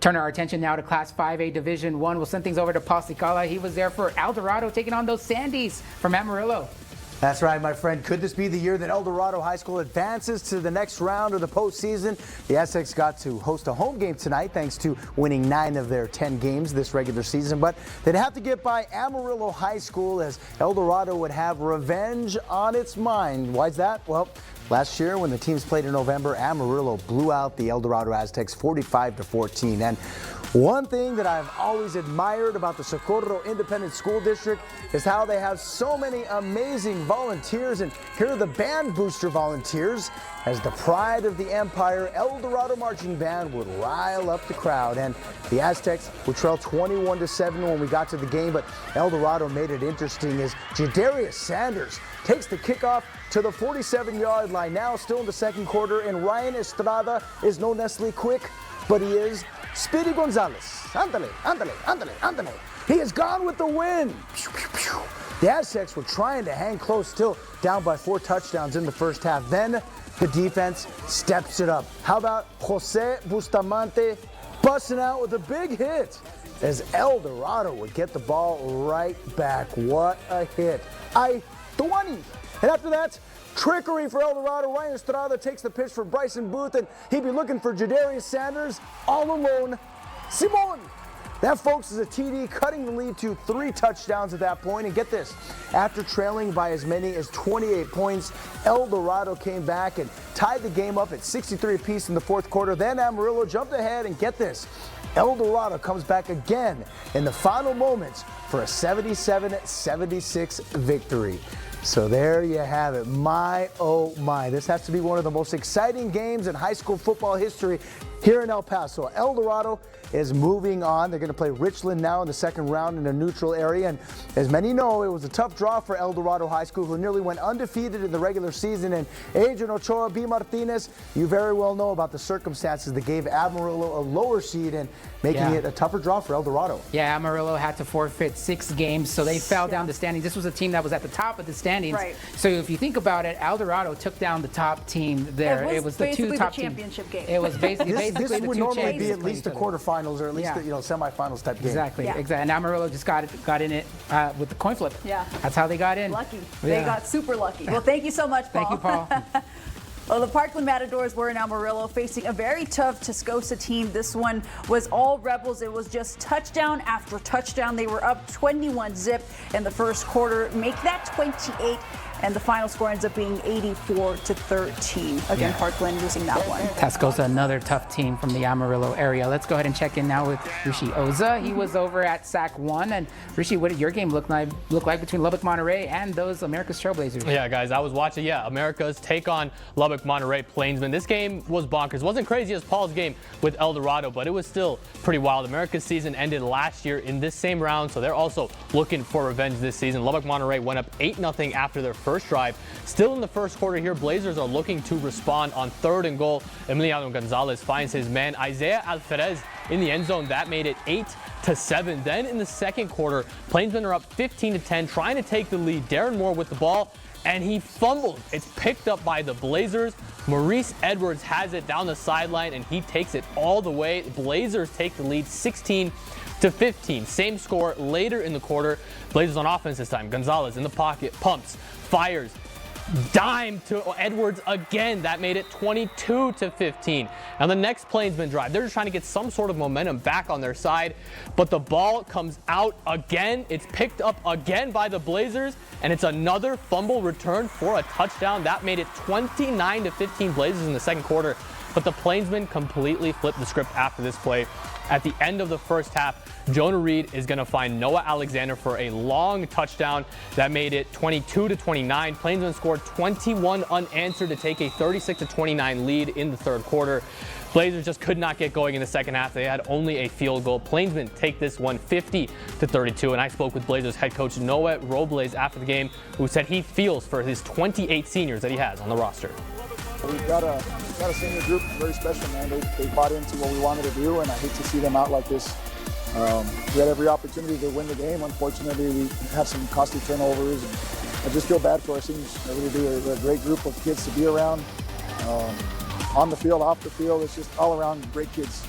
Turn our attention now to Class 5A Division 1. We'll send things over to Paul Cicala. He was there for El Dorado taking on those Sandies from Amarillo. That's right, my friend. Could this be the year that El Dorado High School advances to the next round of the postseason? The Aztecs got to host a home game tonight thanks to winning 9 of their 10 games this regular season, but they'd have to get by Amarillo High School as El Dorado would have revenge on its mind. Why's that? Well, last year when the teams played in November, Amarillo blew out the El Dorado Aztecs 45-14. And one thing that I've always admired about the Socorro Independent School District is how they have so many amazing volunteers. And here are the band booster volunteers. As the pride of the Empire, El Dorado Marching Band would rile up the crowd. And the Aztecs would trail 21-7 when we got to the game, but El Dorado made it interesting as Jadarius Sanders takes the kickoff to the 47-yard line. Now still in the second quarter, and Ryan Estrada is no Nestle quick, but he is Speedy Gonzalez. Ándale, ándale, ándale, ándale. He is gone with the win. Pew, pew, pew. The Aztecs were trying to hang close, still down by 4 touchdowns in the first half. Then the defense steps it up. How about Jose Bustamante busting out with a big hit as El Dorado would get the ball right back. What a hit. 20. And after that, trickery for El Dorado. Ryan Estrada takes the pitch for Bryson Booth, and he'd be looking for Jadarius Sanders all alone. Simon! That, folks, is a TD, cutting the lead to 3 touchdowns at that point. And get this, after trailing by as many as 28 points, El Dorado came back and tied the game up at 63 apiece in the fourth quarter. Then Amarillo jumped ahead, and get this, El Dorado comes back again in the final moments for a 77-76 victory. So there you have it. My, oh my. This has to be one of the most exciting games in high school football history here in El Paso. El Dorado is moving on. They're going to play Richland now in the second round in a neutral area. And as many know, it was a tough draw for El Dorado High School, who nearly went undefeated in the regular season. And Adrian Ochoa, B. Martinez, you very well know about the circumstances that gave Amarillo a lower seed and making it a tougher draw for El Dorado. Yeah, Amarillo had to forfeit 6 games, so they fell down the standings. This was a team that was at the top of the standings. Right. So if you think about it, El Dorado took down the top team there. It was the 2 top the championship game. It was basically This the would 2 normally champions be at playing least each the other. quarterfinals or at least the semifinals type game. Exactly. And Amarillo just got in it with the coin flip. Yeah. That's how they got in. Lucky. They got super lucky. Well, thank you so much, Paul. Thank you, Paul. Well, the Parkland Matadors were in Amarillo facing a very tough Tascosa team. This one was all Rebels. It was just touchdown after touchdown. They were up 21-0 in the first quarter. Make that 28. And the final score ends up being 84-13. Again, Parkland losing that one. Tascosa, another tough team from the Amarillo area. Let's go ahead and check in now with Rishi Oza. He was over at SAC 1. And Rishi, what did your game look like between Lubbock Monterey and those America's Trailblazers? Yeah, guys, I was watching, America's take on Lubbock Monterey Plainsmen. This game was bonkers. It wasn't crazy as Paul's game with El Dorado, but it was still pretty wild. America's season ended last year in this same round, so they're also looking for revenge this season. Lubbock Monterey went up 8-0 after their first drive. Still in the first quarter here, Blazers are looking to respond on 3rd and goal. Emiliano Gonzalez finds his man Isaiah Alferez in the end zone. That made it 8-7. Then in the second quarter, Plainsmen are up 15-10, trying to take the lead. Darren Moore with the ball, and he fumbled. It's picked up by the Blazers. Maurice Edwards has it down the sideline, and he takes it all the way. The Blazers take the lead 16-15. Same score later in the quarter. Blazers on offense this time. Gonzalez in the pocket, pumps, fires, dime to Edwards again. That made it 22-15. Now the next Plainsman drive, they're just trying to get some sort of momentum back on their side, but the ball comes out again. It's picked up again by the Blazers, and it's another fumble return for a touchdown. That made it 29-15 Blazers in the second quarter, but the Plainsmen completely flipped the script after this play. At the end of the first half, Jonah Reed is going to find Noah Alexander for a long touchdown. That made it 22-29. Plainsmen scored 21 unanswered to take a 36-29 lead in the third quarter. Blazers just could not get going in the second half. They had only a field goal. Plainsmen take this one 50-32. And I spoke with Blazers head coach Noah Robles after the game, who said he feels for his 28 seniors that he has on the roster. We've got a senior group, very special, man. They bought into what we wanted to do, and I hate to see them out like this. We had every opportunity to win the game. Unfortunately, we had some costly turnovers, and I just feel bad for our seniors. I really do. They're a great group of kids to be around. On the field, off the field, it's just all around great kids.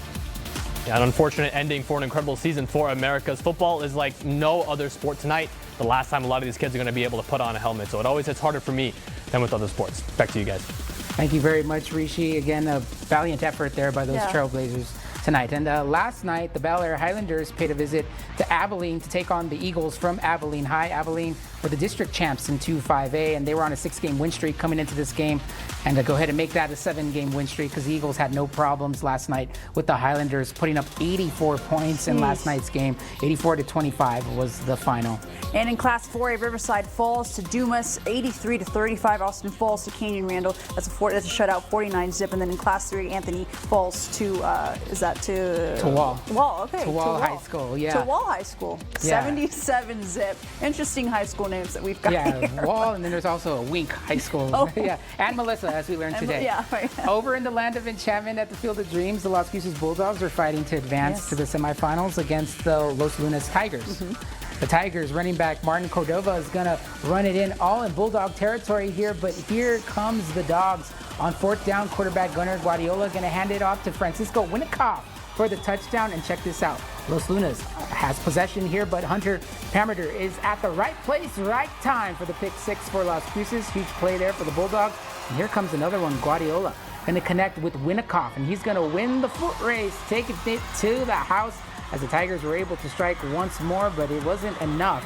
Yeah, an unfortunate ending for an incredible season for America's football is like no other sport tonight. The last time a lot of these kids are going to be able to put on a helmet, so it always hits harder for me than with other sports. Back to you guys. Thank you very much, Rishi. Again, a valiant effort there by those Trailblazers tonight. And last night, the Bel Air Highlanders paid a visit to Abilene to take on the Eagles from Abilene High. Abilene were the district champs in 2-5A, and they were on a 6-game win streak coming into this game. And to go ahead and make that a 7-game win streak, because the Eagles had no problems last night with the Highlanders putting up 84 points in last night's game. 84-25 was the final. And in Class 4A, Riverside falls to Dumas, 83-35. Austin falls to Canyon Randall. That's a shutout, 49-zip. And then in Class 3, Anthony falls to to Wall. Wall, okay. To Wall High School, yeah. To Wall High School, 77-zip. Interesting high school names that we've got. Yeah, Wall, and then there's also a Wink High School. Yeah, and Melissa, as we learned today. Yeah, right. Over in the land of enchantment at the Field of Dreams, the Las Cruces Bulldogs are fighting to advance to the semifinals against the Los Lunas Tigers. The Tigers running back Martin Cordova is going to run it in all in Bulldog territory here, but here comes the Dogs. On 4th down, quarterback Gunnar Guardiola going to hand it off to Francisco Winikoff for the touchdown. And check this out. Los Lunas has possession here, but Hunter Pamerter is at the right place, right time for the pick 6 for Las Cruces. Huge play there for the Bulldogs. And here comes another one, Guardiola. Going to connect with Winikoff, and he's going to win the foot race, taking it to the house as the Tigers were able to strike once more, but it wasn't enough.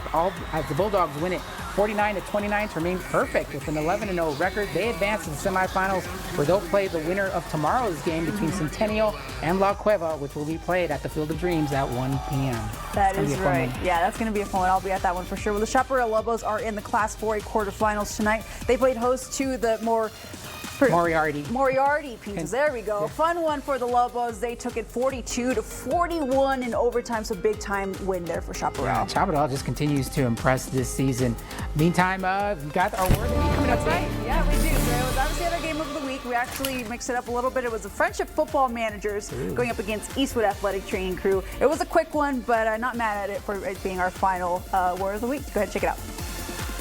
As the Bulldogs win it 49-29 to remain perfect with an 11-0 record. They advance to the semifinals, where they'll play the winner of tomorrow's game between Centennial and La Cueva, which will be played at the Field of Dreams at 1 p.m. That is right. Yeah, that's going to be a fun one. I'll be at that one for sure. Well, the Chaparral Lobos are in the Class 4A quarterfinals tonight. They played host to the Moriarty Peaches. There we go. Yeah. Fun one for the Lobos. They took it 42-41 in overtime, so big time win there for Chaparral. Yeah, Chaparral just continues to impress this season. Meantime, we've got our word of the week coming up tonight. Yeah, we do. So that was the other game of the week. We actually mixed it up a little bit. It was the Friendship Football Managers going up against Eastwood Athletic Training Crew. It was a quick one, but not mad at it for it being our final word of the week. Go ahead and check it out.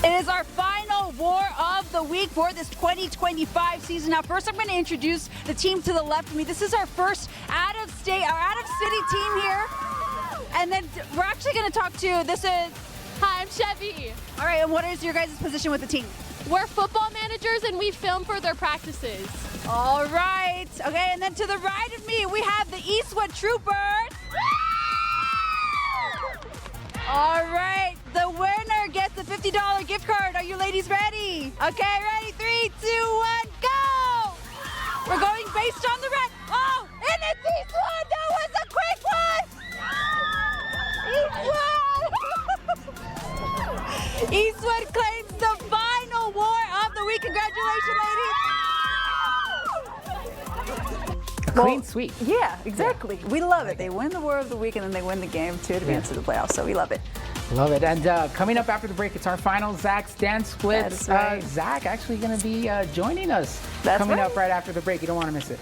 It is our final war of the week for this 2025 season. Now, first, I'm going to introduce the team to the left of me. This is our first out-of-city team here. And then we're actually going to talk to, Hi, I'm Chevy. All right, and what is your guys' position with the team? We're football managers, and we film for their practices. All right. Okay, and then to the right of me, we have the Eastwood Troopers. All right, the winner gets a $50 gift card. Are you ladies ready? Okay, ready? 3, 2, 1, go! We're going based on the red. Oh, and it's Eastwood! That was a quick one! Eastwood! Eastwood claims the final war of the week. Congratulations, ladies! A clean sweep. Yeah, exactly. Yeah. We love it. They win the war of the week, and then they win the game to advance to the playoffs, so we love it. Love it. And coming up after the break, it's our final Zach's Dance Splits. Right. Zach actually going to be joining us up right after the break. You don't want to miss it.